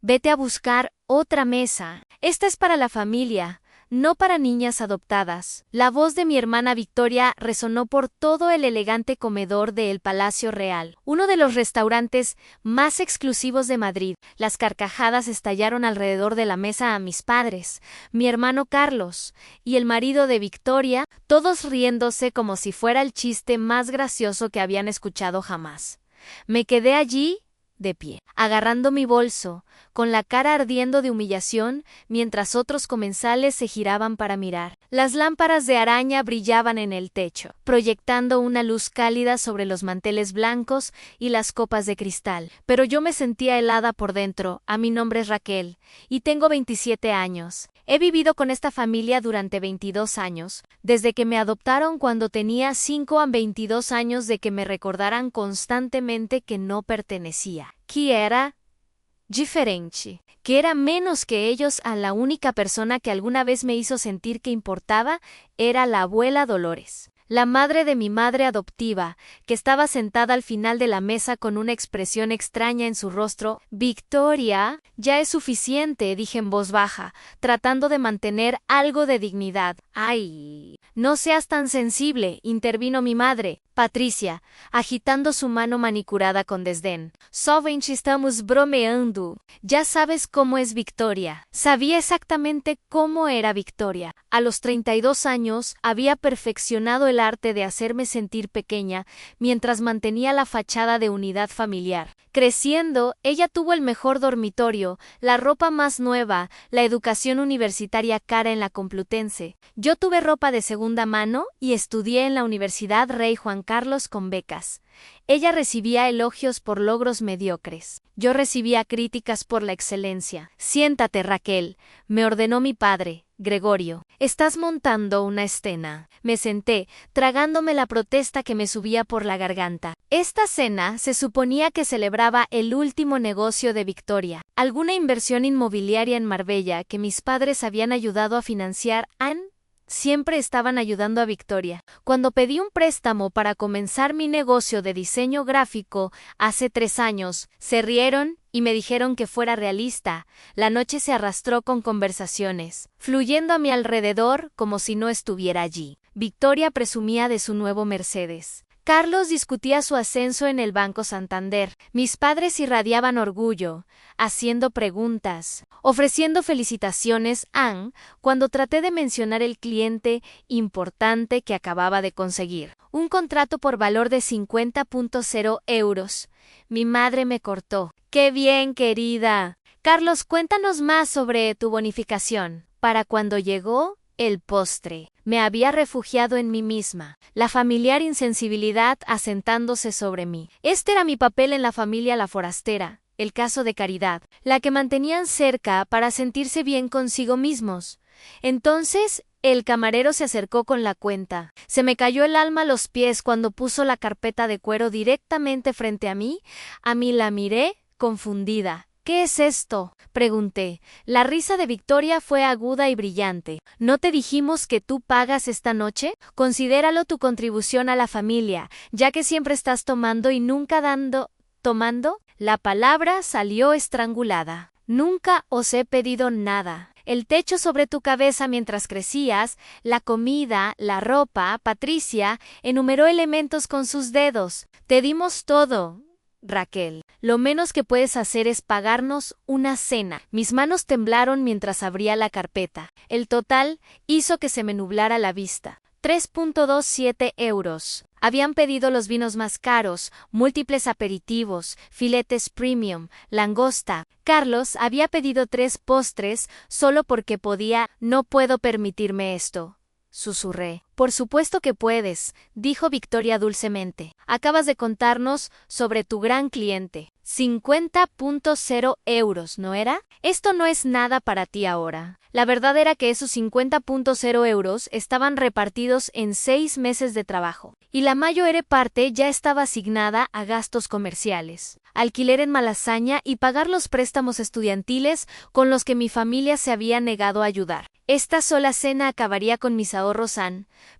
Vete a buscar otra mesa. Esta es para la familia, no para niñas adoptadas. La voz de mi hermana Victoria resonó por todo el elegante comedor de El Palacio Real, uno de los restaurantes más exclusivos de Madrid. Las carcajadas estallaron alrededor de la mesa a mis padres, mi hermano Carlos y el marido de Victoria, todos riéndose como si fuera el chiste más gracioso que habían escuchado jamás. Me quedé allí, de pie, agarrando mi bolso, con la cara ardiendo de humillación, mientras otros comensales se giraban para mirar. Las lámparas de araña brillaban en el techo, proyectando una luz cálida sobre los manteles blancos y las copas de cristal. Pero yo me sentía helada por dentro. Mi nombre es Raquel, y tengo 27 años. He vivido con esta familia durante 22 años, desde que me adoptaron cuando tenía 5 a 22 años, de que me recordaran constantemente que no pertenecía, que era diferente, que era menos que ellos. A la única persona que alguna vez me hizo sentir que importaba era la abuela Dolores, la madre de mi madre adoptiva, que estaba sentada al final de la mesa con una expresión extraña en su rostro. Victoria, ya es suficiente, dije en voz baja, tratando de mantener algo de dignidad. Ay, no seas tan sensible, intervino mi madre, Patricia, agitando su mano manicurada con desdén. Solamente estamos bromeando. Ya sabes cómo es Victoria. Sabía exactamente cómo era Victoria. A los 32 años había perfeccionado el arte de hacerme sentir pequeña mientras mantenía la fachada de unidad familiar. Creciendo, ella tuvo el mejor dormitorio, la ropa más nueva, la educación universitaria cara en la Complutense. Yo tuve ropa de segunda mano y estudié en la Universidad Rey Juan Carlos con becas. Ella recibía elogios por logros mediocres. Yo recibía críticas por la excelencia. Siéntate, Raquel, me ordenó mi padre, Gregorio. Estás montando una escena. Me senté, tragándome la protesta que me subía por la garganta. Esta cena se suponía que celebraba el último negocio de Victoria, alguna inversión inmobiliaria en Marbella que mis padres habían ayudado a financiar. Siempre estaban ayudando a Victoria. Cuando pedí un préstamo para comenzar mi negocio de diseño gráfico hace 3 años, se rieron y me dijeron que fuera realista. La noche se arrastró con conversaciones, fluyendo a mi alrededor como si no estuviera allí. Victoria presumía de su nuevo Mercedes. Carlos discutía su ascenso en el Banco Santander. Mis padres irradiaban orgullo, haciendo preguntas, ofreciendo felicitaciones. Cuando traté de mencionar el cliente importante que acababa de conseguir, un contrato por valor de 50.0 euros, mi madre me cortó. ¡Qué bien, querida! Carlos, cuéntanos más sobre tu bonificación. Para cuando llegó el postre, me había refugiado en mí misma, la familiar insensibilidad asentándose sobre mí. Este era mi papel en la familia La Forastera, el caso de Caridad, la que mantenían cerca para sentirse bien consigo mismos. Entonces, el camarero se acercó con la cuenta. Se me cayó el alma a los pies cuando puso la carpeta de cuero directamente frente a mí. La miré, confundida. ¿Qué es esto?, pregunté. La risa de Victoria fue aguda y brillante. ¿No te dijimos que tú pagas esta noche? Considéralo tu contribución a la familia, ya que siempre estás tomando y nunca dando. ¿Tomando? La palabra salió estrangulada. Nunca os he pedido nada. El techo sobre tu cabeza mientras crecías, la comida, la ropa. Patricia enumeró elementos con sus dedos. Te dimos todo, Raquel. Lo menos que puedes hacer es pagarnos una cena. Mis manos temblaron mientras abría la carpeta. El total hizo que se me nublara la vista. 3.27 euros. Habían pedido los vinos más caros, múltiples aperitivos, filetes premium, langosta. Carlos había pedido 3 postres solo porque podía. No puedo permitirme esto, susurré. Por supuesto que puedes, dijo Victoria dulcemente. Acabas de contarnos sobre tu gran cliente. 50.0 euros, ¿no era? Esto no es nada para ti ahora. La verdad era que esos 50.0 euros estaban repartidos en 6 meses de trabajo, y la mayor parte ya estaba asignada a gastos comerciales, alquiler en Malasaña y pagar los préstamos estudiantiles con los que mi familia se había negado a ayudar. Esta sola cena acabaría con mis ahorros,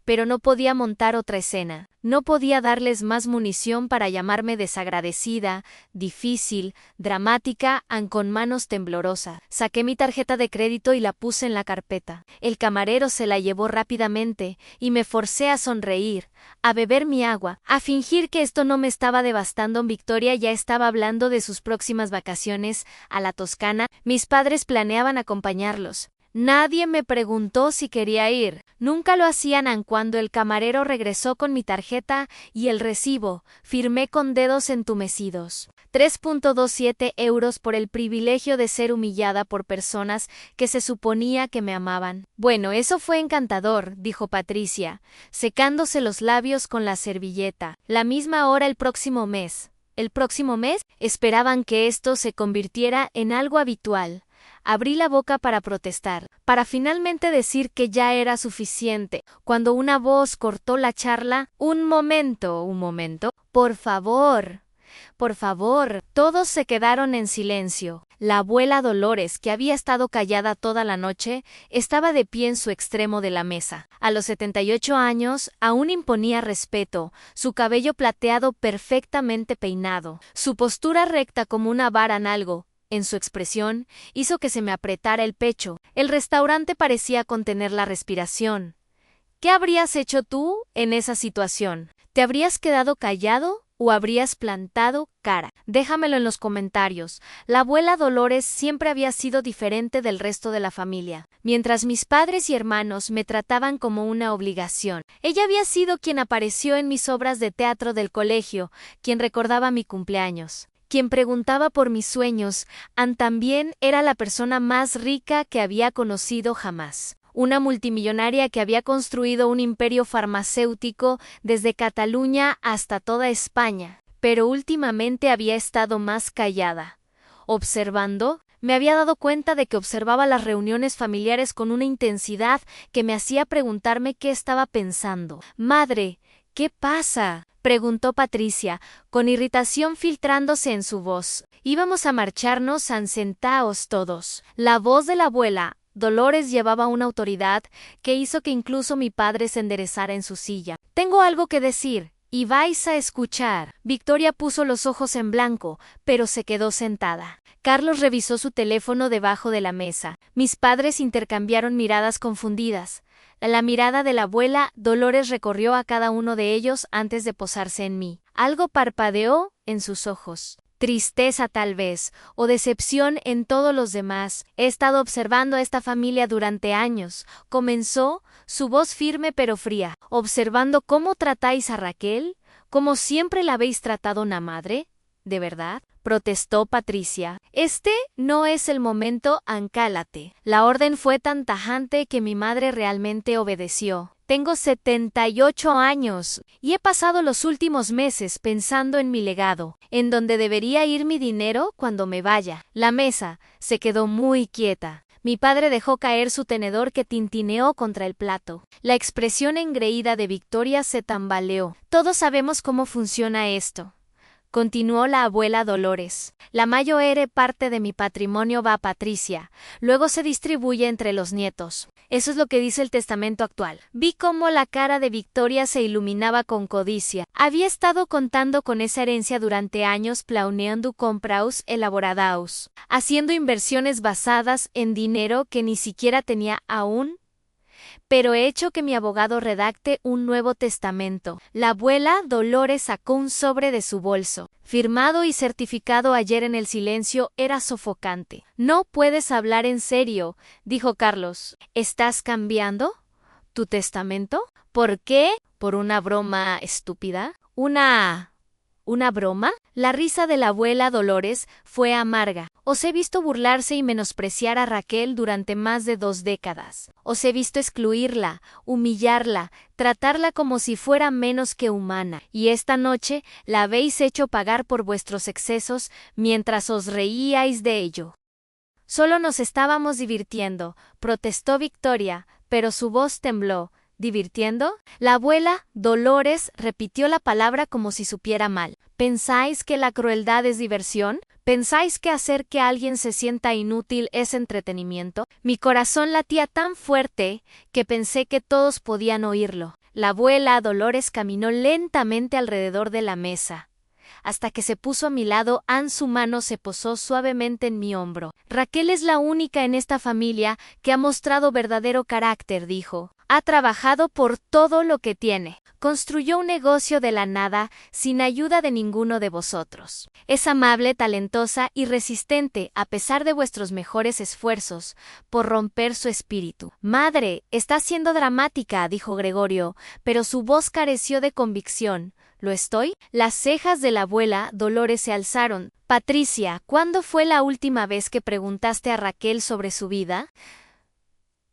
pero no podía montar otra escena. No podía darles más munición para llamarme desagradecida, difícil, dramática, con manos temblorosas. Saqué mi tarjeta de crédito y la puse en la carpeta. El camarero se la llevó rápidamente y me forcé a sonreír, a beber mi agua, a fingir que esto no me estaba devastando. Victoria ya estaba hablando de sus próximas vacaciones a la Toscana. Mis padres planeaban acompañarlos. Nadie me preguntó si quería ir. Nunca lo hacían, aun cuando el camarero regresó con mi tarjeta y el recibo. Firmé con dedos entumecidos. 3.27 euros por el privilegio de ser humillada por personas que se suponía que me amaban. Bueno, eso fue encantador, dijo Patricia, secándose los labios con la servilleta. La misma hora el próximo mes. ¿El próximo mes? Esperaban que esto se convirtiera en algo habitual. Abrí la boca para protestar, para finalmente decir que ya era suficiente, cuando una voz cortó la charla. Un momento. Por favor. Todos se quedaron en silencio. La abuela Dolores, que había estado callada toda la noche, estaba de pie en su extremo de la mesa. A los 78 años, aún imponía respeto, su cabello plateado perfectamente peinado, su postura recta como una vara en su expresión, hizo que se me apretara el pecho. El restaurante parecía contener la respiración. ¿Qué habrías hecho tú en esa situación? ¿Te habrías quedado callado o habrías plantado cara? Déjamelo en los comentarios. La abuela Dolores siempre había sido diferente del resto de la familia. Mientras mis padres y hermanos me trataban como una obligación, ella había sido quien apareció en mis obras de teatro del colegio, quien recordaba mi cumpleaños, quien preguntaba por mis sueños. También era la persona más rica que había conocido jamás. Una multimillonaria que había construido un imperio farmacéutico desde Cataluña hasta toda España. Pero últimamente había estado más callada. Observando, me había dado cuenta de que observaba las reuniones familiares con una intensidad que me hacía preguntarme qué estaba pensando. «Madre, ¿qué pasa?», preguntó Patricia, con irritación filtrándose en su voz. Íbamos a marcharnos, sentaos todos. La voz de la abuela Dolores llevaba una autoridad que hizo que incluso mi padre se enderezara en su silla. «Tengo algo que decir, y vais a escuchar». Victoria puso los ojos en blanco, pero se quedó sentada. Carlos revisó su teléfono debajo de la mesa. Mis padres intercambiaron miradas confundidas. La mirada de la abuela Dolores recorrió a cada uno de ellos antes de posarse en mí. Algo parpadeó en sus ojos. Tristeza tal vez, o decepción en todos los demás. «He estado observando a esta familia durante años», comenzó, su voz firme pero fría. «Observando cómo tratáis a Raquel, como siempre la habéis tratado una madre». «¿De verdad?», protestó Patricia. «Este no es el momento, cálate». La orden fue tan tajante que mi madre realmente obedeció. «Tengo 78 años y he pasado los últimos meses pensando en mi legado, en dónde debería ir mi dinero cuando me vaya». La mesa se quedó muy quieta. Mi padre dejó caer su tenedor que tintineó contra el plato. La expresión engreída de Victoria se tambaleó. «Todos sabemos cómo funciona esto», continuó la abuela Dolores. «La mayor parte de mi patrimonio va a Patricia, luego se distribuye entre los nietos. Eso es lo que dice el testamento actual». Vi cómo la cara de Victoria se iluminaba con codicia. Había estado contando con esa herencia durante años, planeando compras elaboradas, haciendo inversiones basadas en dinero que ni siquiera tenía aún. «Pero he hecho que mi abogado redacte un nuevo testamento». La abuela Dolores sacó un sobre de su bolso. Firmado y certificado ayer en el silencio, era sofocante. «No puedes hablar en serio», dijo Carlos. «¿Estás cambiando tu testamento? ¿Por qué? ¿Por una broma estúpida? ¿Una broma?». La risa de la abuela Dolores fue amarga. «Os he visto burlarse y menospreciar a Raquel durante más de 2 décadas. Os he visto excluirla, humillarla, tratarla como si fuera menos que humana. Y esta noche la habéis hecho pagar por vuestros excesos mientras os reíais de ello». «Solo nos estábamos divirtiendo», protestó Victoria, pero su voz tembló. ¿Divirtiendo? La abuela, Dolores, repitió la palabra como si supiera mal. ¿Pensáis que la crueldad es diversión? ¿Pensáis que hacer que alguien se sienta inútil es entretenimiento? Mi corazón latía tan fuerte que pensé que todos podían oírlo. La abuela, Dolores, caminó lentamente alrededor de la mesa. Hasta que se puso a mi lado, su mano se posó suavemente en mi hombro. Raquel es la única en esta familia que ha mostrado verdadero carácter, dijo. Ha trabajado por todo lo que tiene. Construyó un negocio de la nada, sin ayuda de ninguno de vosotros. Es amable, talentosa y resistente, a pesar de vuestros mejores esfuerzos por romper su espíritu. Madre, está siendo dramática, dijo Gregorio, pero su voz careció de convicción. ¿Lo estoy? Las cejas de la abuela Dolores se alzaron. Patricia, ¿cuándo fue la última vez que preguntaste a Raquel sobre su vida?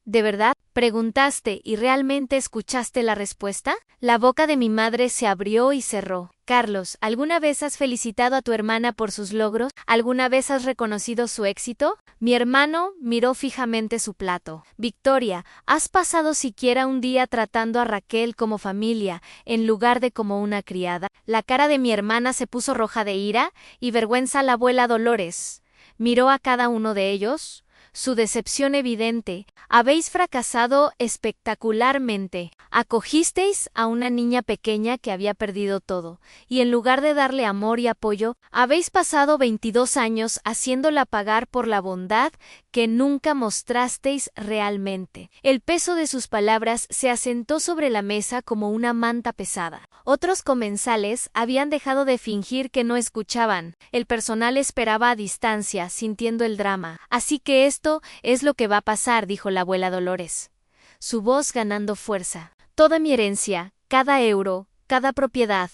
¿De verdad? ¿Preguntaste y realmente escuchaste la respuesta? La boca de mi madre se abrió y cerró. Carlos, ¿alguna vez has felicitado a tu hermana por sus logros? ¿Alguna vez has reconocido su éxito? Mi hermano miró fijamente su plato. Victoria, ¿has pasado siquiera un día tratando a Raquel como familia, en lugar de como una criada? La cara de mi hermana se puso roja de ira y vergüenza a la abuela Dolores. Miró a cada uno de ellos. Su decepción evidente. Habéis fracasado espectacularmente. Acogisteis a una niña pequeña que había perdido todo, y en lugar de darle amor y apoyo, habéis pasado 22 años haciéndola pagar por la bondad que nunca mostrasteis realmente. El peso de sus palabras se asentó sobre la mesa como una manta pesada. Otros comensales habían dejado de fingir que no escuchaban. El personal esperaba a distancia, sintiendo el drama. Así que esto es lo que va a pasar, dijo la abuela Dolores, su voz ganando fuerza. Toda mi herencia, cada euro, cada propiedad,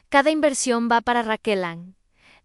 cada inversión va para Raquel.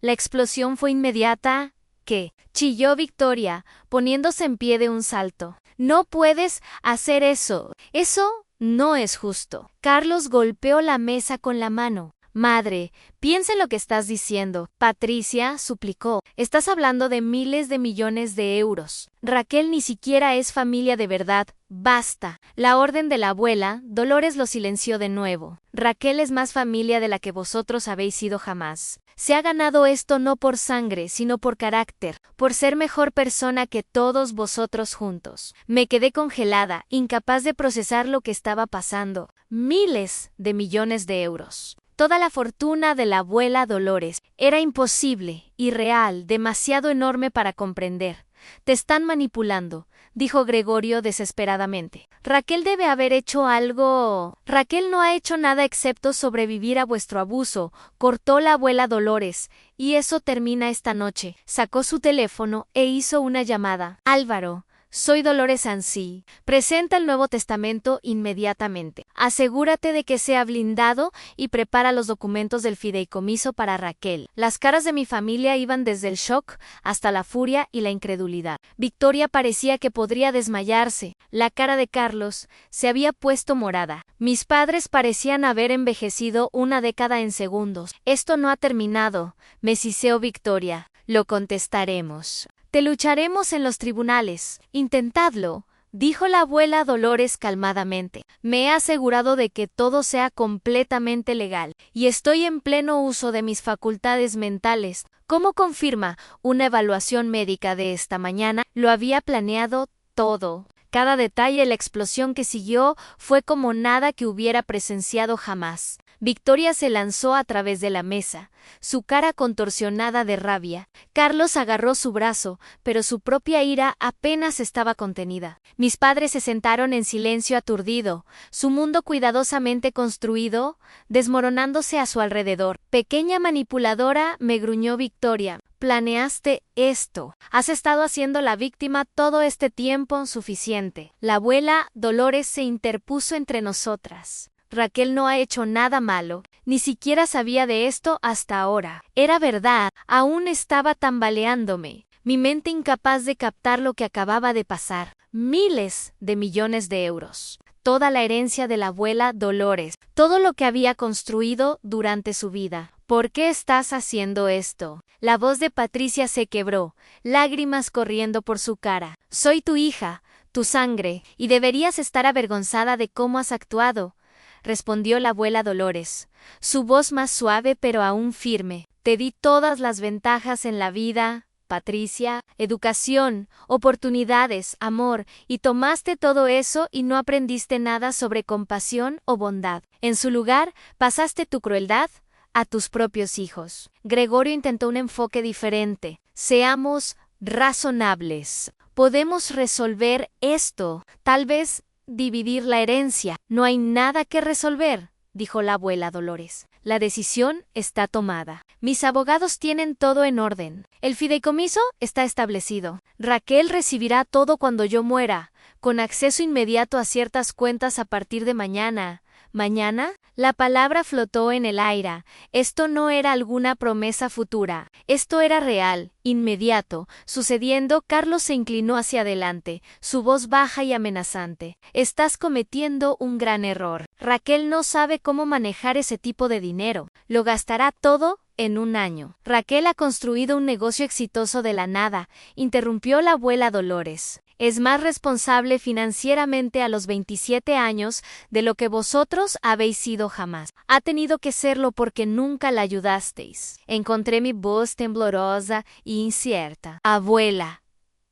La explosión fue inmediata. ¿Qué? Chilló Victoria, poniéndose en pie de un salto. No puedes hacer eso. Eso no es justo. Carlos golpeó la mesa con la mano. Madre, piensa en lo que estás diciendo. Patricia suplicó. Estás hablando de miles de millones de euros. Raquel ni siquiera es familia de verdad. Basta. La orden de la abuela, Dolores lo silenció de nuevo. Raquel es más familia de la que vosotros habéis sido jamás. Se ha ganado esto no por sangre, sino por carácter, por ser mejor persona que todos vosotros juntos. Me quedé congelada, incapaz de procesar lo que estaba pasando. Miles de millones de euros. Toda la fortuna de la abuela Dolores era imposible, irreal, demasiado enorme para comprender. Te están manipulando, dijo Gregorio desesperadamente. Raquel debe haber hecho algo. Raquel no ha hecho nada excepto sobrevivir a vuestro abuso, cortó la abuela Dolores, y eso termina esta noche. Sacó su teléfono e hizo una llamada. Álvaro. Soy Dolores Ansí. Presenta el Nuevo Testamento inmediatamente. Asegúrate de que sea blindado y prepara los documentos del fideicomiso para Raquel. Las caras de mi familia iban desde el shock hasta la furia y la incredulidad. Victoria parecía que podría desmayarse. La cara de Carlos se había puesto morada. Mis padres parecían haber envejecido una década en segundos. Esto no ha terminado, me siseó Victoria. Lo contestaremos. Te lucharemos en los tribunales. Intentadlo, dijo la abuela Dolores calmadamente. Me he asegurado de que todo sea completamente legal, y estoy en pleno uso de mis facultades mentales. Como confirma una evaluación médica de esta mañana, lo había planeado todo. Cada detalle de la explosión que siguió fue como nada que hubiera presenciado jamás. Victoria se lanzó a través de la mesa, su cara contorsionada de rabia. Carlos agarró su brazo, pero su propia ira apenas estaba contenida. Mis padres se sentaron en silencio aturdido, su mundo cuidadosamente construido, desmoronándose a su alrededor. Pequeña manipuladora, me gruñó Victoria. Planeaste esto. Has estado haciendo la víctima todo este tiempo suficiente. La abuela Dolores se interpuso entre nosotras. Raquel no ha hecho nada malo, ni siquiera sabía de esto hasta ahora. Era verdad, aún estaba tambaleándome, mi mente incapaz de captar lo que acababa de pasar. Miles de millones de euros. Toda la herencia de la abuela Dolores, todo lo que había construido durante su vida. ¿Por qué estás haciendo esto? La voz de Patricia se quebró, lágrimas corriendo por su cara. Soy tu hija. tu sangre, y deberías estar avergonzada de cómo has actuado, respondió la abuela Dolores, su voz más suave pero aún firme. Te di todas las ventajas en la vida, Patricia, educación, oportunidades, amor, y tomaste todo eso y no aprendiste nada sobre compasión o bondad. En su lugar, pasaste tu crueldad a tus propios hijos. Gregorio intentó un enfoque diferente. Seamos razonables. Podemos resolver esto. Tal vez dividir la herencia. No hay nada que resolver, dijo la abuela Dolores. La decisión está tomada. Mis abogados tienen todo en orden. El fideicomiso está establecido. Raquel recibirá todo cuando yo muera, con acceso inmediato a ciertas cuentas a partir de mañana. ¿Mañana? La palabra flotó en el aire. Esto no era alguna promesa futura. Esto era real, inmediato. Sucediendo, Carlos se inclinó hacia adelante, su voz baja y amenazante. Estás cometiendo un gran error. Raquel no sabe cómo manejar ese tipo de dinero. Lo gastará todo en un año. Raquel ha construido un negocio exitoso de la nada, interrumpió la abuela Dolores. Es más responsable financieramente a los 27 años de lo que vosotros habéis sido jamás. Ha tenido que serlo porque nunca la ayudasteis. Encontré mi voz temblorosa e incierta. Abuela,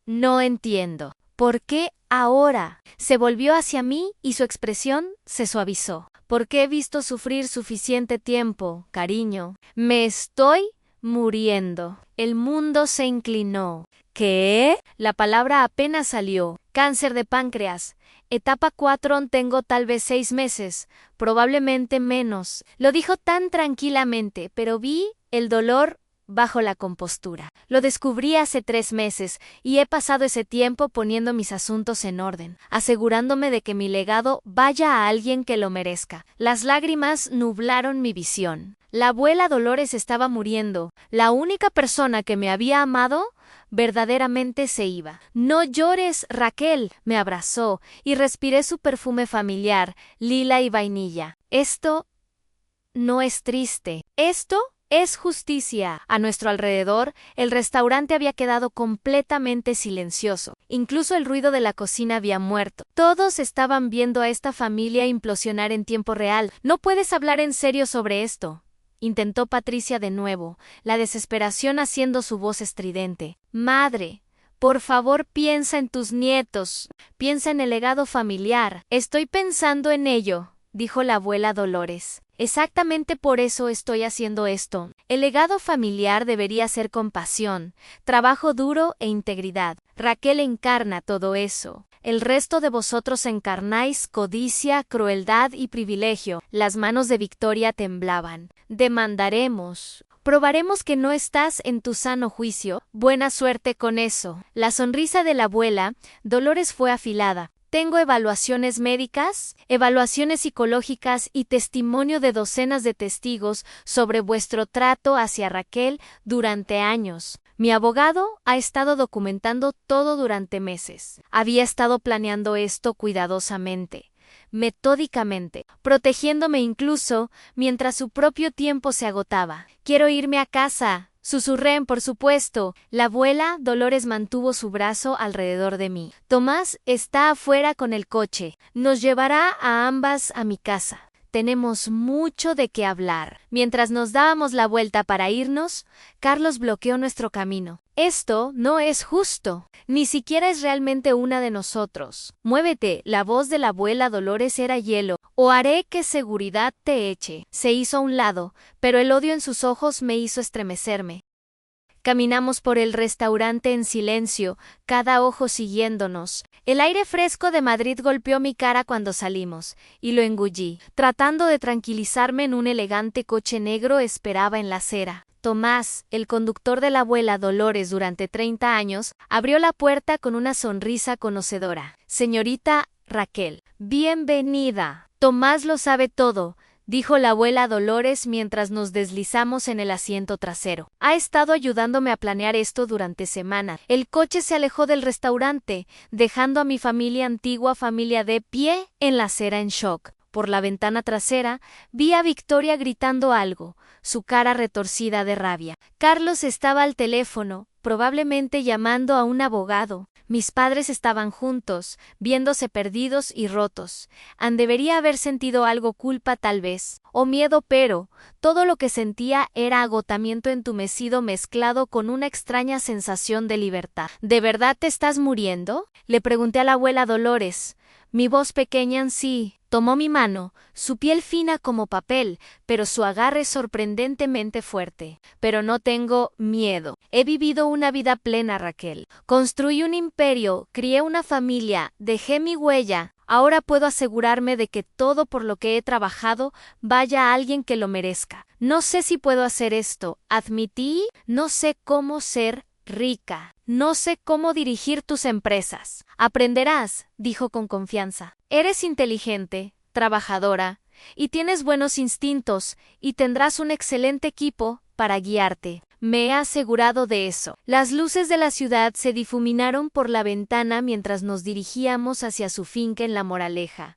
no entiendo. ¿Por qué ahora? Se volvió hacia mí y su expresión se suavizó. Porque he visto sufrir suficiente tiempo, cariño. Me estoy muriendo. El mundo se inclinó. ¿Qué? La palabra apenas salió. Cáncer de páncreas. Etapa 4, tengo tal vez 6 meses, probablemente menos. Lo dijo tan tranquilamente, pero vi el dolor bajo la compostura. Lo descubrí hace 3 meses y he pasado ese tiempo poniendo mis asuntos en orden, asegurándome de que mi legado vaya a alguien que lo merezca. Las lágrimas nublaron mi visión. La abuela Dolores estaba muriendo. La única persona que me había amado verdaderamente se iba. No llores, Raquel, me abrazó y respiré su perfume familiar, lila y vainilla. Esto no es triste. Esto es justicia. A nuestro alrededor, el restaurante había quedado completamente silencioso. Incluso el ruido de la cocina había muerto. Todos estaban viendo a esta familia implosionar en tiempo real. No puedes hablar en serio sobre esto, intentó Patricia de nuevo, la desesperación haciendo su voz estridente. Madre, por favor piensa en tus nietos, piensa en el legado familiar. Estoy pensando en ello, dijo la abuela Dolores. Exactamente por eso estoy haciendo esto. El legado familiar debería ser compasión, trabajo duro e integridad. Raquel encarna todo eso. El resto de vosotros encarnáis codicia, crueldad y privilegio. Las manos de Victoria temblaban. Demandaremos. Probaremos que no estás en tu sano juicio. Buena suerte con eso. La sonrisa de la abuela Dolores fue afilada. Tengo evaluaciones médicas, evaluaciones psicológicas y testimonio de docenas de testigos sobre vuestro trato hacia Raquel durante años. Mi abogado ha estado documentando todo durante meses. Había estado planeando esto cuidadosamente, metódicamente, protegiéndome incluso mientras su propio tiempo se agotaba. Quiero irme a casa. Susurré, por supuesto. La abuela Dolores mantuvo su brazo alrededor de mí. Tomás está afuera con el coche. Nos llevará a ambas a mi casa. Tenemos mucho de qué hablar. Mientras nos dábamos la vuelta para irnos, Carlos bloqueó nuestro camino. Esto no es justo. Ni siquiera es realmente una de nosotros. Muévete. La voz de la abuela Dolores era hielo. O haré que seguridad te eche. Se hizo a un lado, pero el odio en sus ojos me hizo estremecerme. Caminamos por el restaurante en silencio, cada ojo siguiéndonos. El aire fresco de Madrid golpeó mi cara cuando salimos, y lo engullí. Tratando de tranquilizarme, en un elegante coche negro esperaba en la acera. Tomás, el conductor de la abuela Dolores durante 30 años, abrió la puerta con una sonrisa conocedora. Señorita Raquel, bienvenida. Tomás lo sabe todo, dijo la abuela Dolores mientras nos deslizamos en el asiento trasero. Ha estado ayudándome a planear esto durante semanas. El coche se alejó del restaurante, dejando a mi familia antigua familia de pie en la acera en shock. Por la ventana trasera, vi a Victoria gritando algo, su cara retorcida de rabia. Carlos estaba al teléfono, probablemente llamando a un abogado. Mis padres estaban juntos, viéndose perdidos y rotos. Debería haber sentido algo culpa tal vez, o miedo, pero todo lo que sentía era agotamiento entumecido mezclado con una extraña sensación de libertad. ¿De verdad te estás muriendo? Le pregunté a la abuela Dolores. Mi voz pequeña en sí. Tomó mi mano, su piel fina como papel, pero su agarre sorprendentemente fuerte. Pero no tengo miedo. He vivido una vida plena, Raquel. Construí un imperio, crié una familia, dejé mi huella. Ahora puedo asegurarme de que todo por lo que he trabajado vaya a alguien que lo merezca. No sé si puedo hacer esto, admití. No sé cómo ser rica. No sé cómo dirigir tus empresas. Aprenderás, dijo con confianza. Eres inteligente, trabajadora, y tienes buenos instintos, y tendrás un excelente equipo para guiarte. Me he asegurado de eso. Las luces de la ciudad se difuminaron por la ventana mientras nos dirigíamos hacia su finca en La Moraleja.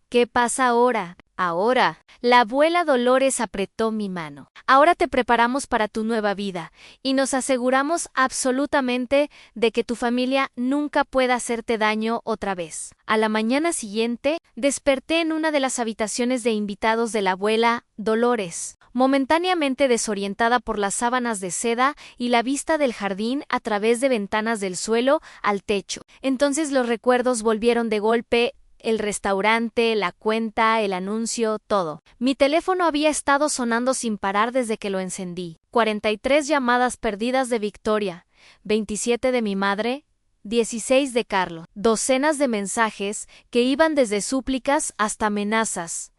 ¿Qué pasa ahora? Ahora. La abuela Dolores apretó mi mano. Ahora te preparamos para tu nueva vida y nos aseguramos absolutamente de que tu familia nunca pueda hacerte daño otra vez. A la mañana siguiente, desperté en una de las habitaciones de invitados de la abuela Dolores, momentáneamente desorientada por las sábanas de seda y la vista del jardín a través de ventanas del suelo al techo. Entonces los recuerdos volvieron de golpe. El restaurante, la cuenta, el anuncio, todo. Mi teléfono había estado sonando sin parar desde que lo encendí. 43 llamadas perdidas de Victoria, 27 de mi madre, 16 de Carlos. Docenas de mensajes que iban desde súplicas hasta amenazas.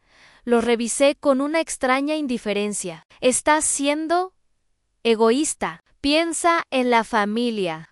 Los revisé con una extraña indiferencia. Estás siendo egoísta. Piensa en la familia.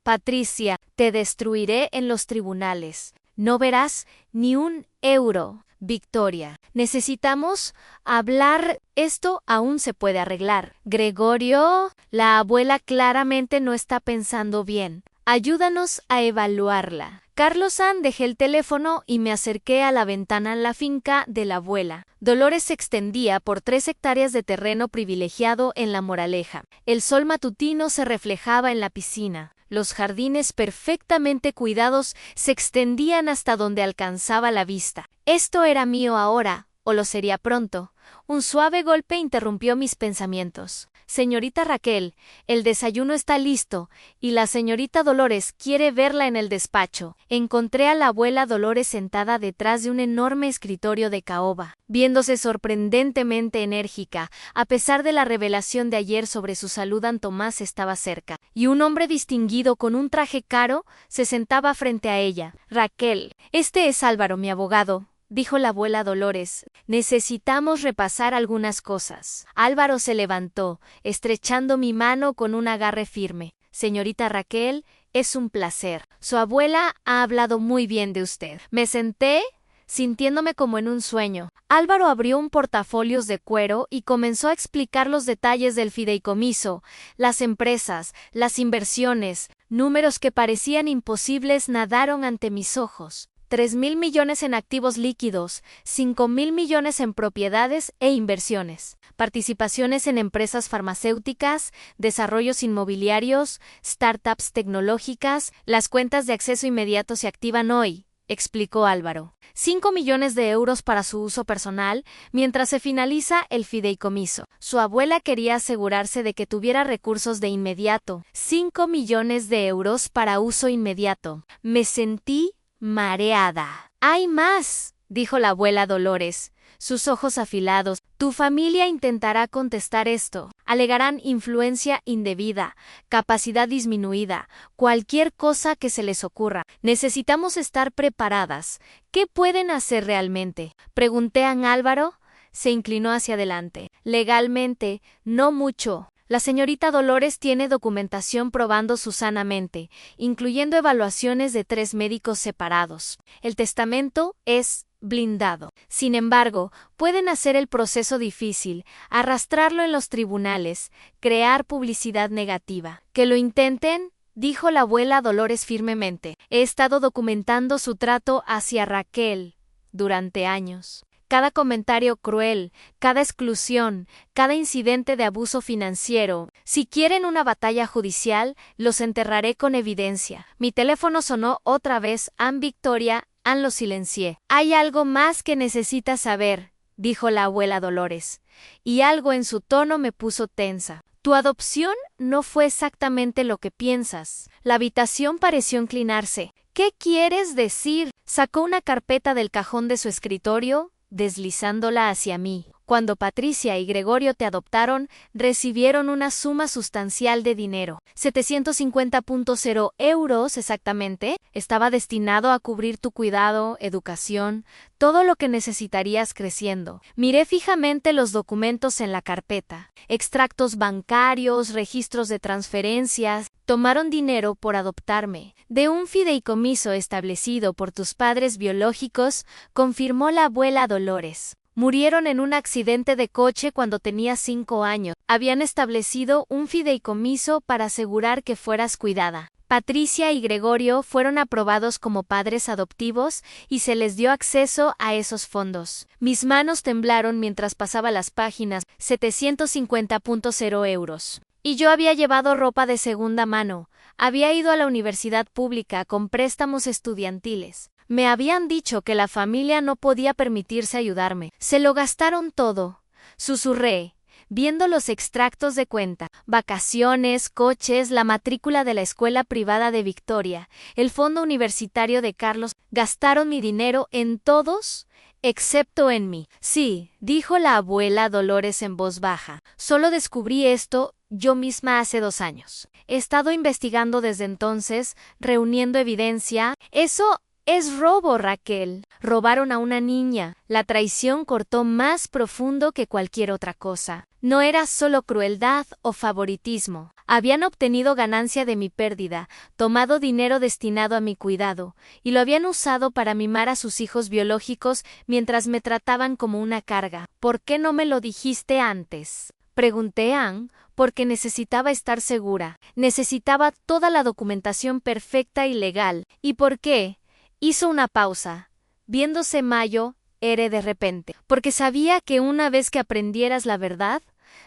Patricia, te destruiré en los tribunales. No verás ni un euro. Victoria, necesitamos hablar. Esto aún se puede arreglar. Gregorio, la abuela claramente no está pensando bien. Ayúdanos a evaluarla. Carlos-san, dejé el teléfono y me acerqué a la ventana en la finca de la abuela. Dolores se extendía por 3 hectáreas de terreno privilegiado en La Moraleja. El sol matutino se reflejaba en la piscina. Los jardines perfectamente cuidados se extendían hasta donde alcanzaba la vista. Esto era mío ahora, o lo sería pronto. Un suave golpe interrumpió mis pensamientos. Señorita Raquel, el desayuno está listo, y la señorita Dolores quiere verla en el despacho. Encontré a la abuela Dolores sentada detrás de un enorme escritorio de caoba, viéndose sorprendentemente enérgica, a pesar de la revelación de ayer sobre su salud. Tomás estaba cerca, y un hombre distinguido con un traje caro se sentaba frente a ella. Raquel, este es Álvaro, mi abogado, dijo la abuela Dolores. Necesitamos repasar algunas cosas. Álvaro se levantó, estrechando mi mano con un agarre firme. Señorita Raquel, es un placer. Su abuela ha hablado muy bien de usted. Me senté, sintiéndome como en un sueño. Álvaro abrió un portafolios de cuero y comenzó a explicar los detalles del fideicomiso, las empresas, las inversiones. Números que parecían imposibles nadaron ante mis ojos. 3.000 millones en activos líquidos, 5.000 millones en propiedades e inversiones, participaciones en empresas farmacéuticas, desarrollos inmobiliarios, startups tecnológicas. Las cuentas de acceso inmediato se activan hoy, explicó Álvaro. 5 millones de euros para su uso personal, mientras se finaliza el fideicomiso. Su abuela quería asegurarse de que tuviera recursos de inmediato. 5 millones de euros para uso inmediato. Me sentí mareada. ¡Hay más!, dijo la abuela Dolores, sus ojos afilados. Tu familia intentará contestar esto. Alegarán influencia indebida, capacidad disminuida, cualquier cosa que se les ocurra. Necesitamos estar preparadas. ¿Qué pueden hacer realmente?, pregunté a Álvaro. Se inclinó hacia adelante. Legalmente, no mucho. La señorita Dolores tiene documentación probando su sana mente, incluyendo evaluaciones de 3 médicos separados. El testamento es blindado. Sin embargo, pueden hacer el proceso difícil, arrastrarlo en los tribunales, crear publicidad negativa. Que lo intenten, dijo la abuela Dolores firmemente. He estado documentando su trato hacia Raquel durante años. cada comentario cruel, cada exclusión, cada incidente de abuso financiero. Si quieren una batalla judicial, los enterraré con evidencia. Mi teléfono sonó otra vez. Victoria, lo silencié. Hay algo más que necesitas saber, dijo la abuela Dolores, y algo en su tono me puso tensa. Tu adopción no fue exactamente lo que piensas. La habitación pareció inclinarse. ¿Qué quieres decir? Sacó una carpeta del cajón de su escritorio, deslizándola hacia mí. Cuando Patricia y Gregorio te adoptaron, recibieron una suma sustancial de dinero. 750.0 euros exactamente. Estaba destinado a cubrir tu cuidado, educación, todo lo que necesitarías creciendo. Miré fijamente los documentos en la carpeta. Extractos bancarios, registros de transferencias. Tomaron dinero por adoptarme. De un fideicomiso establecido por tus padres biológicos, confirmó la abuela Dolores. Murieron en un accidente de coche cuando tenía 5 años. Habían establecido un fideicomiso para asegurar que fueras cuidada. Patricia y Gregorio fueron aprobados como padres adoptivos y se les dio acceso a esos fondos. Mis manos temblaron mientras pasaba las páginas. 750.0 euros. Y yo había llevado ropa de segunda mano. Había ido a la universidad pública con préstamos estudiantiles. Me habían dicho que la familia no podía permitirse ayudarme. Se lo gastaron todo. Susurré, viendo los extractos de cuenta. Vacaciones, coches, la matrícula de la escuela privada de Victoria, el fondo universitario de Carlos. Gastaron mi dinero en todos, excepto en mí. Sí, dijo la abuela Dolores en voz baja. Solo descubrí esto yo misma hace 2 años. He estado investigando desde entonces, reuniendo evidencia. Eso es robo, Raquel. Robaron a una niña. La traición cortó más profundo que cualquier otra cosa. No era solo crueldad o favoritismo. Habían obtenido ganancia de mi pérdida, tomado dinero destinado a mi cuidado, y lo habían usado para mimar a sus hijos biológicos mientras me trataban como una carga. ¿Por qué no me lo dijiste antes? Pregunté a Anne, porque necesitaba estar segura. Necesitaba toda la documentación perfecta y legal. ¿Y por qué? Hizo una pausa. Viéndose Mayo, de repente. Porque sabía que una vez que aprendieras la verdad,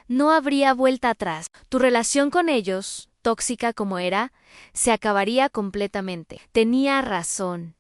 no habría vuelta atrás. Tu relación con ellos, tóxica como era, se acabaría completamente. Tenía razón.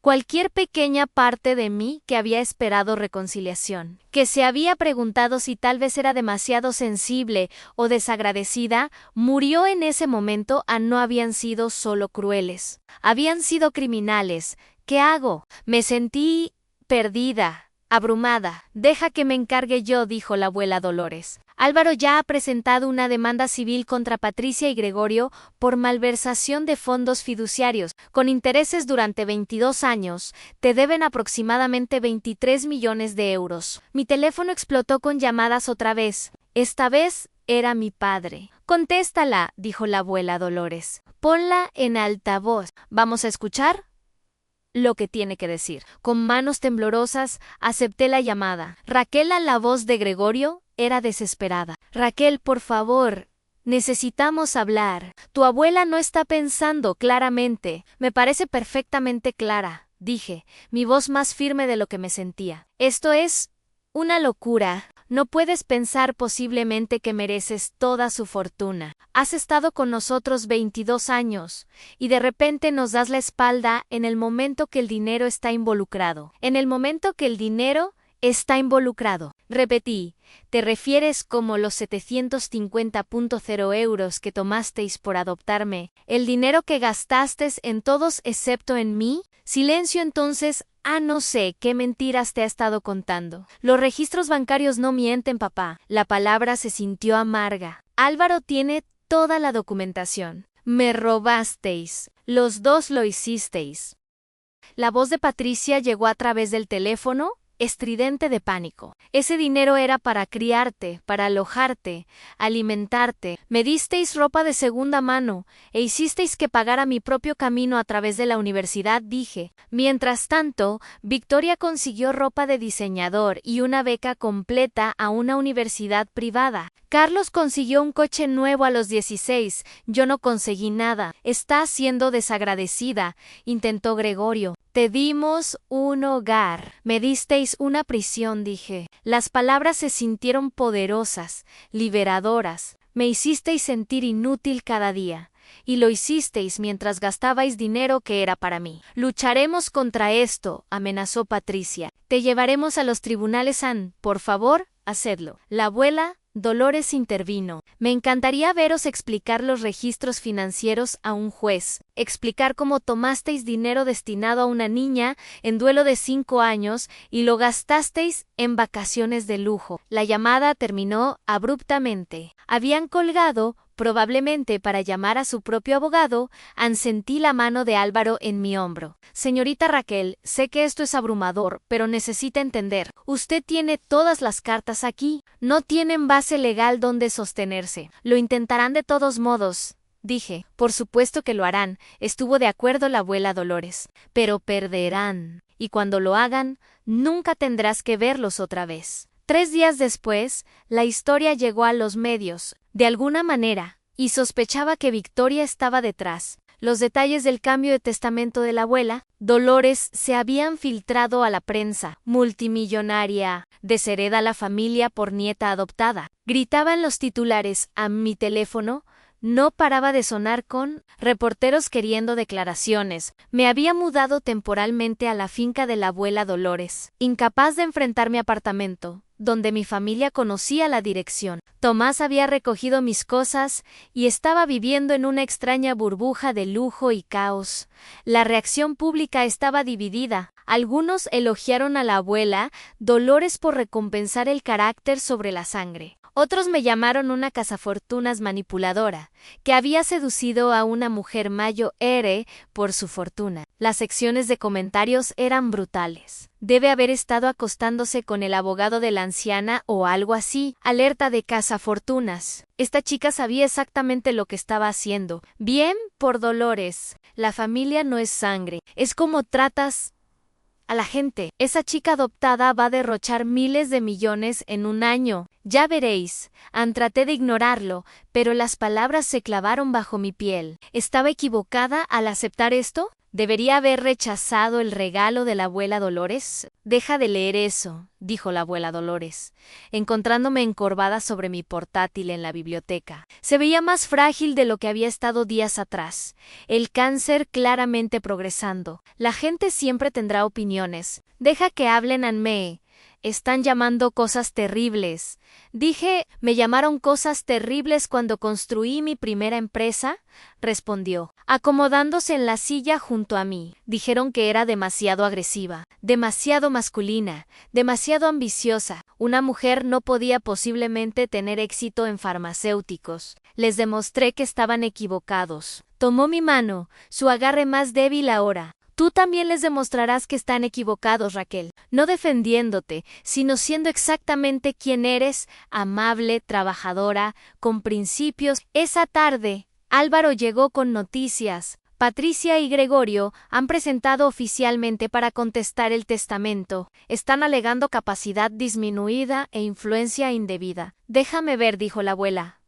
Cualquier pequeña parte de mí que había esperado reconciliación, que se había preguntado si tal vez era demasiado sensible o desagradecida, murió en ese momento. No habían sido solo crueles, habían sido criminales. ¿Qué hago? Me sentí perdida. Abrumada. Deja que me encargue yo, dijo la abuela Dolores. Álvaro ya ha presentado una demanda civil contra Patricia y Gregorio por malversación de fondos fiduciarios, con intereses durante 22 años. Te deben aproximadamente 23 millones de euros. Mi teléfono explotó con llamadas otra vez. Esta vez era mi padre. Contéstala, dijo la abuela Dolores. Ponla en altavoz. ¿Vamos a escuchar lo que tiene que decir? Con manos temblorosas, acepté la llamada. Raquel, la voz de Gregorio, era desesperada. Raquel, por favor, necesitamos hablar. Tu abuela no está pensando claramente. Me parece perfectamente clara, dije, mi voz más firme de lo que me sentía. Esto es una locura. No puedes pensar posiblemente que mereces toda su fortuna. Has estado con nosotros 22 años, y de repente nos das la espalda en el momento que el dinero está involucrado. En el momento que el dinero está involucrado. Repetí, ¿te refieres como los 750.0 euros que tomasteis por adoptarme? ¿El dinero que gastasteis en todos excepto en mí? Silencio entonces. No sé qué mentiras te ha estado contando. Los registros bancarios no mienten, papá. La palabra se sintió amarga. Álvaro tiene toda la documentación. Me robasteis. Los dos lo hicisteis. La voz de Patricia llegó a través del teléfono, estridente de pánico. Ese dinero era para criarte, para alojarte, alimentarte. Me disteis ropa de segunda mano e hicisteis que pagara mi propio camino a través de la universidad, dije. Mientras tanto, Victoria consiguió ropa de diseñador y una beca completa a una universidad privada. Carlos consiguió un coche nuevo a los 16. Yo no conseguí nada. Está siendo desagradecida, intentó Gregorio. Te dimos un hogar. Me disteis una prisión, dije. Las palabras se sintieron poderosas, liberadoras. Me hicisteis sentir inútil cada día. Y lo hicisteis mientras gastabais dinero que era para mí. Lucharemos contra esto, amenazó Patricia. Te llevaremos a los tribunales, Ann. Por favor, hacedlo. La abuela Dolores intervino. Me encantaría veros explicar los registros financieros a un juez, explicar cómo tomasteis dinero destinado a una niña en duelo de 5 años y lo gastasteis en vacaciones de lujo. La llamada terminó abruptamente. Habían colgado, probablemente para llamar a su propio abogado. Sentí la mano de Álvaro en mi hombro. Señorita Raquel, sé que esto es abrumador, pero necesita entender. Usted tiene todas las cartas aquí. No tienen base legal donde sostenerse. Lo intentarán de todos modos, dije. Por supuesto que lo harán. Estuvo de acuerdo la abuela Dolores. Pero perderán. Y cuando lo hagan, nunca tendrás que verlos otra vez. 3 días después, la historia llegó a los medios, de alguna manera, y sospechaba que Victoria estaba detrás. Los detalles del cambio de testamento de la abuela Dolores se habían filtrado a la prensa. Multimillonaria, deshereda la familia por nieta adoptada. Gritaban los titulares. A mi teléfono no paraba de sonar con reporteros queriendo declaraciones. Me había mudado temporalmente a la finca de la abuela Dolores, incapaz de enfrentar mi apartamento, donde mi familia conocía la dirección. Tomás había recogido mis cosas y estaba viviendo en una extraña burbuja de lujo y caos. La reacción pública estaba dividida. Algunos elogiaron a la abuela Dolores por recompensar el carácter sobre la sangre. Otros me llamaron una cazafortunas manipuladora, que había seducido a una mujer mayo por su fortuna. Las secciones de comentarios eran brutales. Debe haber estado acostándose con el abogado de la anciana o algo así. Alerta de cazafortunas. Esta chica sabía exactamente lo que estaba haciendo. Bien por Dolores. La familia no es sangre. Es como tratas a la gente. Esa chica adoptada va a derrochar miles de millones en un año. Ya veréis. Traté de ignorarlo, pero las palabras se clavaron bajo mi piel. ¿Estaba equivocada al aceptar esto? ¿Debería haber rechazado el regalo de la abuela Dolores? Deja de leer eso, dijo la abuela Dolores, encontrándome encorvada sobre mi portátil en la biblioteca. Se veía más frágil de lo que había estado días atrás. El cáncer claramente progresando. La gente siempre tendrá opiniones. Deja que hablen a mí. Están llamando cosas terribles. Dije, ¿me llamaron cosas terribles cuando construí mi primera empresa? Respondió, acomodándose en la silla junto a mí. Dijeron que era demasiado agresiva, demasiado masculina, demasiado ambiciosa. Una mujer no podía posiblemente tener éxito en farmacéuticos. Les demostré que estaban equivocados. Tomó mi mano, su agarre más débil ahora. Tú también les demostrarás que están equivocados, Raquel, no defendiéndote, sino siendo exactamente quien eres, amable, trabajadora, con principios. Esa tarde, Álvaro llegó con noticias. Patricia y Gregorio han presentado oficialmente para contestar el testamento. Están alegando capacidad disminuida e influencia indebida. Déjame ver, dijo la abuela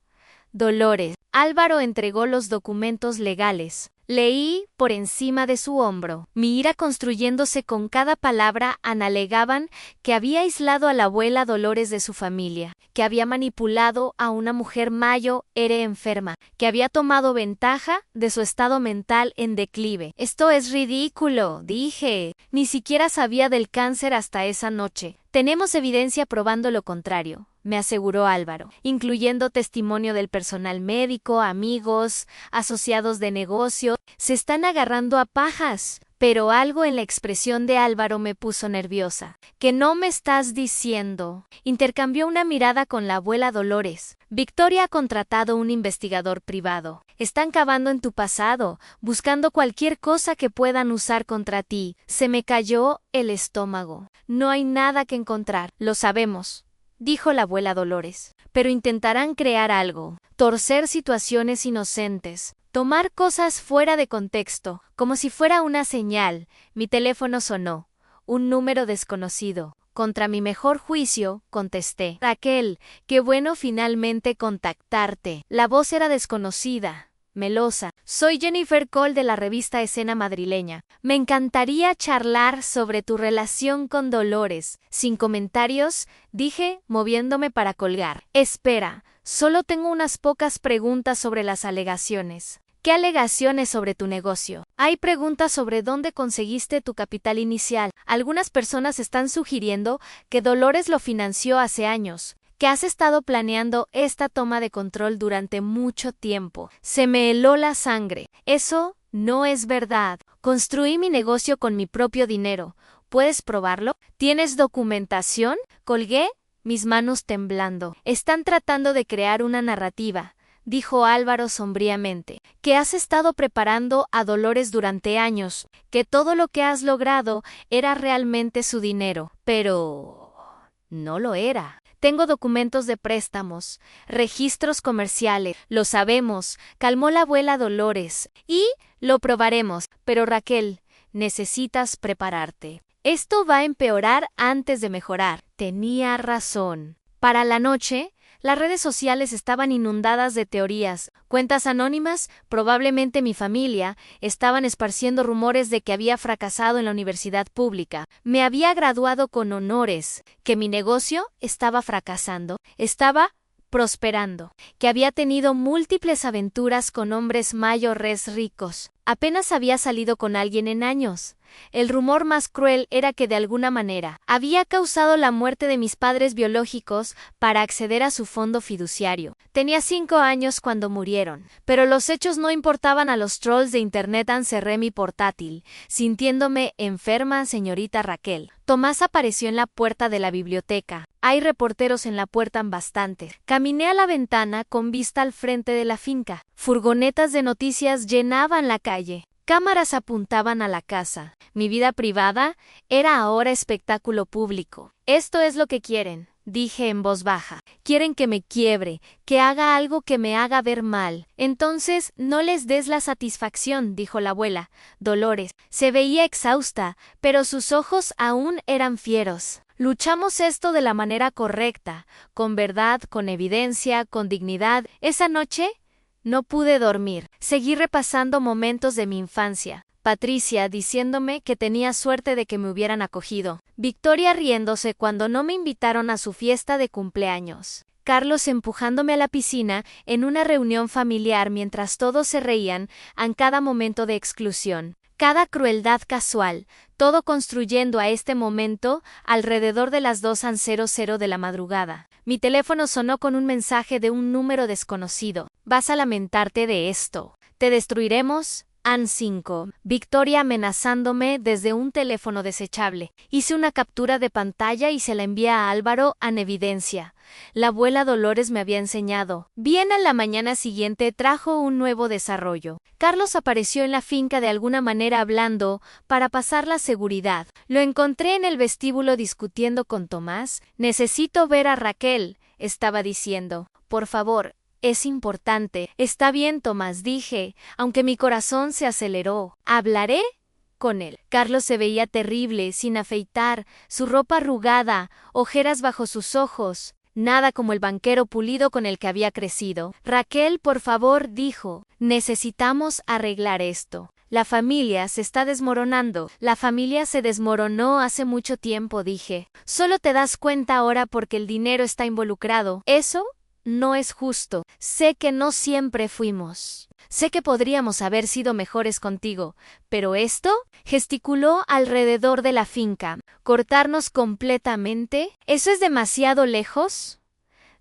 Dolores. Álvaro entregó los documentos legales. Leí por encima de su hombro. Mi ira construyéndose con cada palabra. Alegaban que había aislado a la abuela Dolores de su familia, que había manipulado a una mujer mayo, enferma, que había tomado ventaja de su estado mental en declive. Esto es ridículo, dije. Ni siquiera sabía del cáncer hasta esa noche. Tenemos evidencia probando lo contrario, me aseguró Álvaro, incluyendo testimonio del personal médico, amigos, asociados de negocio. Se están agarrando a pajas. Pero algo en la expresión de Álvaro me puso nerviosa. ¿Qué no me estás diciendo? Intercambió una mirada con la abuela Dolores. Victoria ha contratado un investigador privado. Están cavando en tu pasado, buscando cualquier cosa que puedan usar contra ti. Se me cayó el estómago. No hay nada que encontrar. Lo sabemos, dijo la abuela Dolores. Pero intentarán crear algo, torcer situaciones inocentes. Tomar cosas fuera de contexto, como si fuera una señal. Mi teléfono sonó. Un número desconocido. Contra mi mejor juicio, contesté. Raquel, qué bueno finalmente contactarte. La voz era desconocida, melosa. Soy Jennifer Cole de la revista Escena Madrileña. Me encantaría charlar sobre tu relación con Dolores. Sin comentarios, dije, moviéndome para colgar. Espera, solo tengo unas pocas preguntas sobre las alegaciones. ¿Qué alegaciones sobre tu negocio? Hay preguntas sobre dónde conseguiste tu capital inicial. Algunas personas están sugiriendo que Dolores lo financió hace años, que has estado planeando esta toma de control durante mucho tiempo. Se me heló la sangre. Eso no es verdad. Construí mi negocio con mi propio dinero. ¿Puedes probarlo? ¿Tienes documentación? Colgué, mis manos temblando. Están tratando de crear una narrativa, dijo Álvaro sombríamente, que has estado preparando a Dolores durante años, que todo lo que has logrado era realmente su dinero. Pero no lo era. Tengo documentos de préstamos, registros comerciales, lo sabemos, calmó la abuela Dolores, y lo probaremos. Pero Raquel, necesitas prepararte. Esto va a empeorar antes de mejorar. Tenía razón. Para la noche, las redes sociales estaban inundadas de teorías. Cuentas anónimas, probablemente mi familia, estaban esparciendo rumores de que había fracasado en la universidad pública. Me había graduado con honores, que mi negocio estaba fracasando, estaba prosperando, que había tenido múltiples aventuras con hombres mayores ricos. Apenas había salido con alguien en años. El rumor más cruel era que de alguna manera había causado la muerte de mis padres biológicos para acceder a su fondo fiduciario. Tenía 5 años cuando murieron, pero los hechos no importaban a los trolls de internet. Encerré mi portátil, sintiéndome enferma, señorita Raquel. Tomás apareció en la puerta de la biblioteca. Hay reporteros en la puerta bastantes. Caminé a la ventana con vista al frente de la finca. Furgonetas de noticias llenaban la calle. Cámaras apuntaban a la casa. Mi vida privada era ahora espectáculo público. Esto es lo que quieren, dije en voz baja. Quieren que me quiebre, que haga algo que me haga ver mal. Entonces no les des la satisfacción, dijo la abuela. Dolores se veía exhausta, pero sus ojos aún eran fieros. Luchamos esto de la manera correcta, con verdad, con evidencia, con dignidad. Esa noche no pude dormir. Seguí repasando momentos de mi infancia. Patricia diciéndome que tenía suerte de que me hubieran acogido. Victoria riéndose cuando no me invitaron a su fiesta de cumpleaños. Carlos empujándome a la piscina en una reunión familiar mientras todos se reían en cada momento de exclusión. Cada crueldad casual, todo construyendo a este momento alrededor de las 2:00 de la madrugada. Mi teléfono sonó con un mensaje de un número desconocido. Vas a lamentarte de esto. Te destruiremos. AN 5. Victoria amenazándome desde un teléfono desechable. Hice una captura de pantalla y se la envié a Álvaro en evidencia. La abuela Dolores me había enseñado. Bien, a la mañana siguiente trajo un nuevo desarrollo. Carlos apareció en la finca de alguna manera hablando para pasar la seguridad. Lo encontré en el vestíbulo discutiendo con Tomás. Necesito ver a Raquel, estaba diciendo. Por favor. Es importante. Está bien, Tomás, dije, aunque mi corazón se aceleró. ¿Hablaré con él? Carlos se veía terrible, sin afeitar, su ropa arrugada, ojeras bajo sus ojos. Nada como el banquero pulido con el que había crecido. Raquel, por favor, dijo, necesitamos arreglar esto. La familia se está desmoronando. La familia se desmoronó hace mucho tiempo, dije. Solo te das cuenta ahora porque el dinero está involucrado. ¿Eso? No es justo. Sé que no siempre fuimos. Sé que podríamos haber sido mejores contigo, pero esto, gesticuló alrededor de la finca. ¿Cortarnos completamente? ¿Eso es demasiado lejos?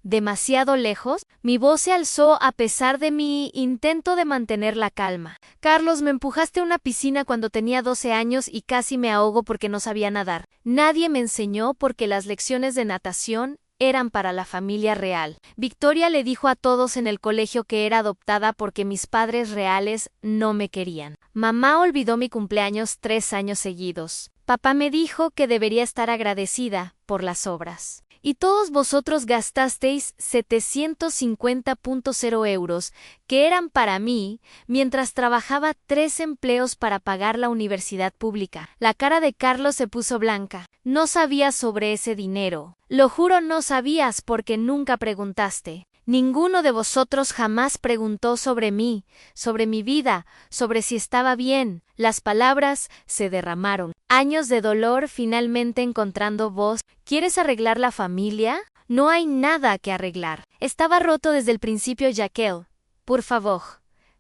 ¿Demasiado lejos? Mi voz se alzó a pesar de mi intento de mantener la calma. Carlos, me empujaste a una piscina cuando tenía 12 años y casi me ahogo porque no sabía nadar. Nadie me enseñó porque las lecciones de natación eran para la familia real. Victoria le dijo a todos en el colegio que era adoptada porque mis padres reales no me querían. Mamá olvidó mi cumpleaños 3 años seguidos. Papá me dijo que debería estar agradecida por las obras. Y todos vosotros gastasteis 750.0 euros, que eran para mí, mientras trabajaba 3 empleos para pagar la universidad pública. La cara de Carlos se puso blanca. No sabías sobre ese dinero. Lo juro, no sabías porque nunca preguntaste. Ninguno de vosotros jamás preguntó sobre mí, sobre mi vida, sobre si estaba bien. Las palabras se derramaron. Años de dolor finalmente encontrando voz. ¿Quieres arreglar la familia? No hay nada que arreglar. Estaba roto desde el principio, Jaquel. Por favor.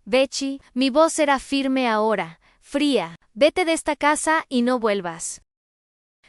Becky, mi voz era firme ahora, fría. Vete de esta casa y no vuelvas.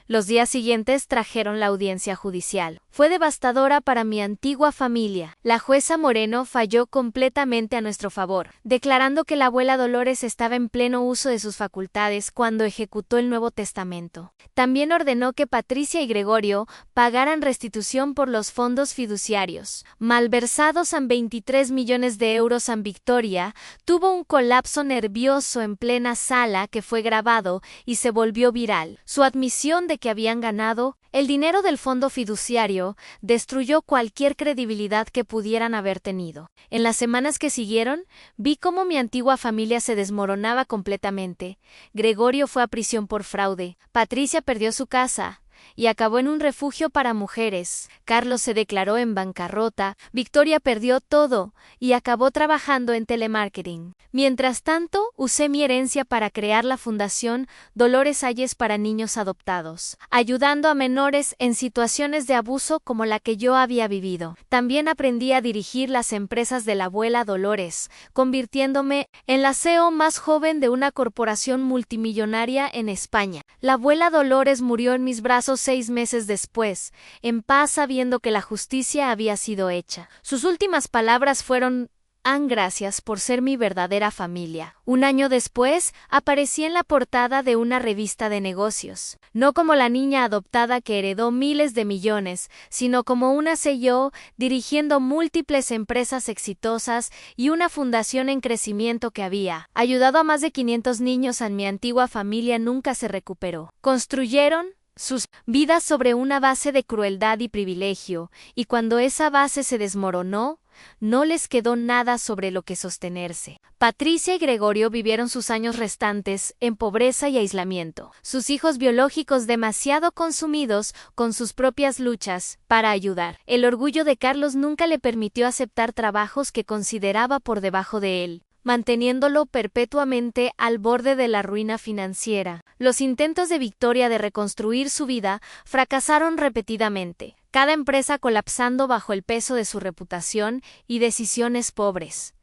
Los días siguientes trajeron la audiencia judicial. Fue devastadora para mi antigua familia. La jueza Moreno falló completamente a nuestro favor, declarando que la abuela Dolores estaba en pleno uso de sus facultades cuando ejecutó el Nuevo Testamento. También ordenó que Patricia y Gregorio pagaran restitución por los fondos fiduciarios. Malversados en 23 millones de euros, San Victoria tuvo un colapso nervioso en plena sala que fue grabado y se volvió viral. Su admisión de que habían ganado el dinero del fondo fiduciario destruyó cualquier credibilidad que pudieran haber tenido. En las semanas que siguieron, vi cómo mi antigua familia se desmoronaba completamente. Gregorio fue a prisión por fraude, Patricia perdió su casa y acabó en un refugio para mujeres. Carlos se declaró en bancarrota, Victoria perdió todo y acabó trabajando en telemarketing. Mientras tanto, usé mi herencia para crear la Fundación Dolores Hayes para niños adoptados, ayudando a menores en situaciones de abuso como la que yo había vivido. También aprendí a dirigir las empresas de la abuela Dolores, convirtiéndome en la CEO más joven de una corporación multimillonaria en España. La abuela Dolores murió en mis brazos 6 meses después, en paz sabiendo que la justicia había sido hecha. Sus últimas palabras fueron: gracias por ser mi verdadera familia. Un año después, aparecí en la portada de una revista de negocios, no como la niña adoptada que heredó miles de millones, sino como una CEO dirigiendo múltiples empresas exitosas y una fundación en crecimiento que había ayudado a más de 500 niños. En mi antigua familia nunca se recuperó. Construyeron sus vidas sobre una base de crueldad y privilegio, y cuando esa base se desmoronó, no les quedó nada sobre lo que sostenerse. Patricia y Gregorio vivieron sus años restantes en pobreza y aislamiento, sus hijos biológicos demasiado consumidos con sus propias luchas para ayudar. El orgullo de Carlos nunca le permitió aceptar trabajos que consideraba por debajo de él, manteniéndolo perpetuamente al borde de la ruina financiera. Los intentos de Victoria de reconstruir su vida fracasaron repetidamente, cada empresa colapsando bajo el peso de su reputación y decisiones pobres.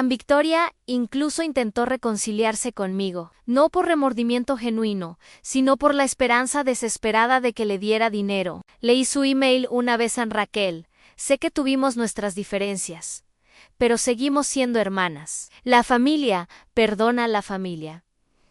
Victoria incluso intentó reconciliarse conmigo, no por remordimiento genuino, sino por la esperanza desesperada de que le diera dinero. Leí su email una vez a Raquel: sé que tuvimos nuestras diferencias, pero seguimos siendo hermanas. La familia perdona a la familia.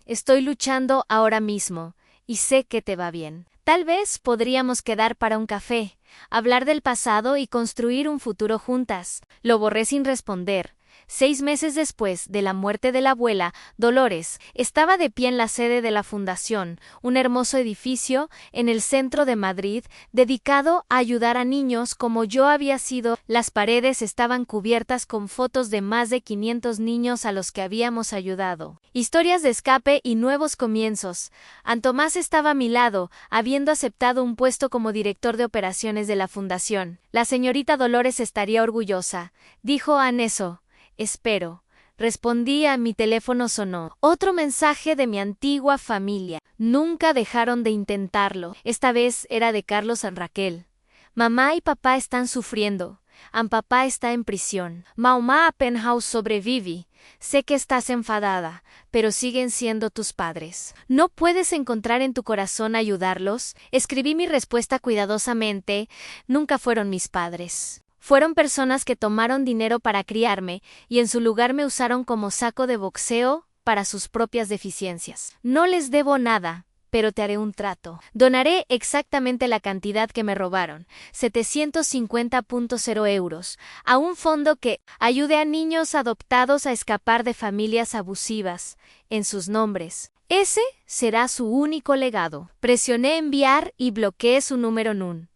Estoy luchando ahora mismo y sé que te va bien. Tal vez podríamos quedar para un café, hablar del pasado y construir un futuro juntas. Lo borré sin responder. 6 meses después de la muerte de la abuela, Dolores estaba de pie en la sede de la fundación, un hermoso edificio en el centro de Madrid, dedicado a ayudar a niños como yo había sido. Las paredes estaban cubiertas con fotos de más de 500 niños a los que habíamos ayudado. Historias de escape y nuevos comienzos. Tomás estaba a mi lado, habiendo aceptado un puesto como director de operaciones de la fundación. La señorita Dolores estaría orgullosa, dijo Aneso. Espero. Respondí. Mi teléfono sonó. Otro mensaje de mi antigua familia. Nunca dejaron de intentarlo. Esta vez era de Carlos y Raquel. Mamá y papá están sufriendo. Papá está en prisión. Mamá Penhouse sobrevive. Sé que estás enfadada, pero siguen siendo tus padres. ¿No puedes encontrar en tu corazón ayudarlos? Escribí mi respuesta cuidadosamente. Nunca fueron mis padres. Fueron personas que tomaron dinero para criarme y en su lugar me usaron como saco de boxeo para sus propias deficiencias. No les debo nada, pero te haré un trato. Donaré exactamente la cantidad que me robaron, 750.0 euros, a un fondo que ayude a niños adoptados a escapar de familias abusivas, en sus nombres. Ese será su único legado. Presioné enviar y bloqueé su número NUN.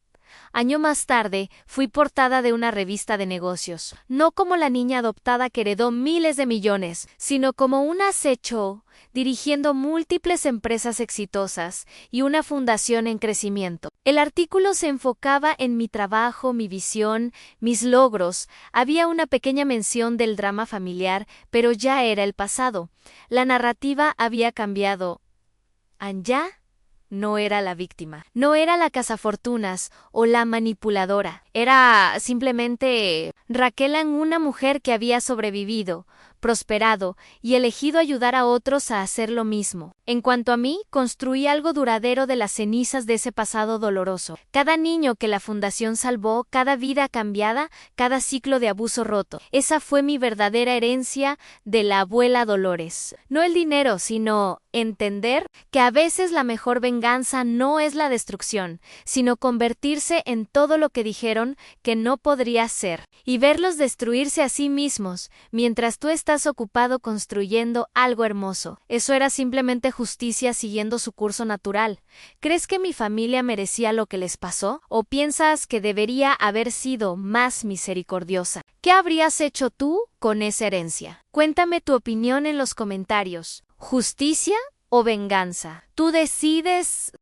Año más tarde, fui portada de una revista de negocios, no como la niña adoptada que heredó miles de millones, sino como una CEO dirigiendo múltiples empresas exitosas y una fundación en crecimiento. El artículo se enfocaba en mi trabajo, mi visión, mis logros. Había una pequeña mención del drama familiar, pero ya era el pasado. La narrativa había cambiado. Anya no era la víctima, no era la cazafortunas o la manipuladora. Era simplemente Raquel, una mujer que había sobrevivido, prosperado y elegido ayudar a otros a hacer lo mismo. En cuanto a mí, construí algo duradero de las cenizas de ese pasado doloroso. Cada niño que la fundación salvó, cada vida cambiada, cada ciclo de abuso roto. Esa fue mi verdadera herencia de la abuela Dolores. No el dinero, sino entender que a veces la mejor venganza no es la destrucción, sino convertirse en todo lo que dijeron que no podría ser, y verlos destruirse a sí mismos, mientras tú estás ocupado construyendo algo hermoso. Eso era simplemente justicia siguiendo su curso natural. ¿Crees que mi familia merecía lo que les pasó? ¿O piensas que debería haber sido más misericordiosa? ¿Qué habrías hecho tú con esa herencia? Cuéntame tu opinión en los comentarios. ¿Justicia o venganza? Tú decides.